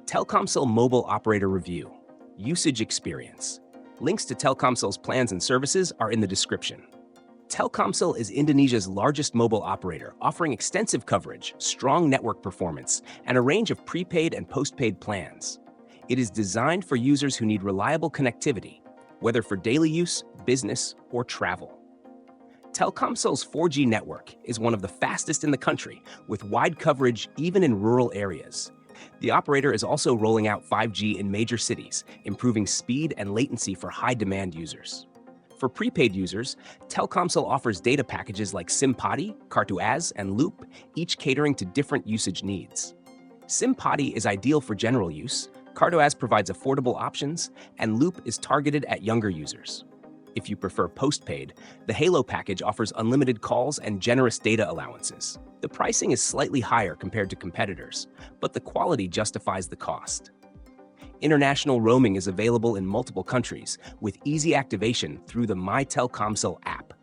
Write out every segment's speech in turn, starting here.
Telkomsel Mobile Operator Review. Usage Experience. Links to Telkomsel's plans and services are in the description. Telkomsel is Indonesia's largest mobile operator, offering extensive coverage, strong network performance, and a range of prepaid and postpaid plans. It is designed for users who need reliable connectivity, whether for daily use, business, or travel. Telkomsel's 4G network is one of the fastest in the country, with wide coverage even in rural areas. The operator is also rolling out 5G in major cities, improving speed and latency for high-demand users. For prepaid users, Telkomsel offers data packages like Simpati, Kartu As, and Loop, each catering to different usage needs. Simpati is ideal for general use, Kartu As provides affordable options, and Loop is targeted at younger users. If you prefer postpaid, the Halo package offers unlimited calls and generous data allowances. The pricing is slightly higher compared to competitors, but the quality justifies the cost. International roaming is available in multiple countries, with easy activation through the My Telkomsel app.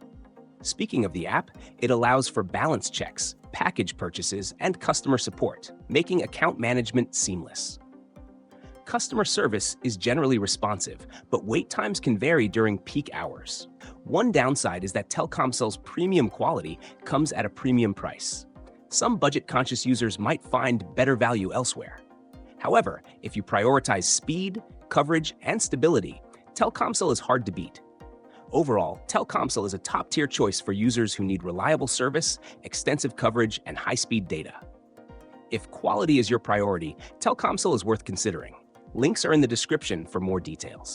Speaking of the app, it allows for balance checks, package purchases, and customer support, making account management seamless. Customer service is generally responsive, but wait times can vary during peak hours. One downside is that Telkomsel's premium quality comes at a premium price. Some budget-conscious users might find better value elsewhere. However, if you prioritize speed, coverage, and stability, Telkomsel is hard to beat. Overall, Telkomsel is a top-tier choice for users who need reliable service, extensive coverage, and high-speed data. If quality is your priority, Telkomsel is worth considering. Links are in the description for more details.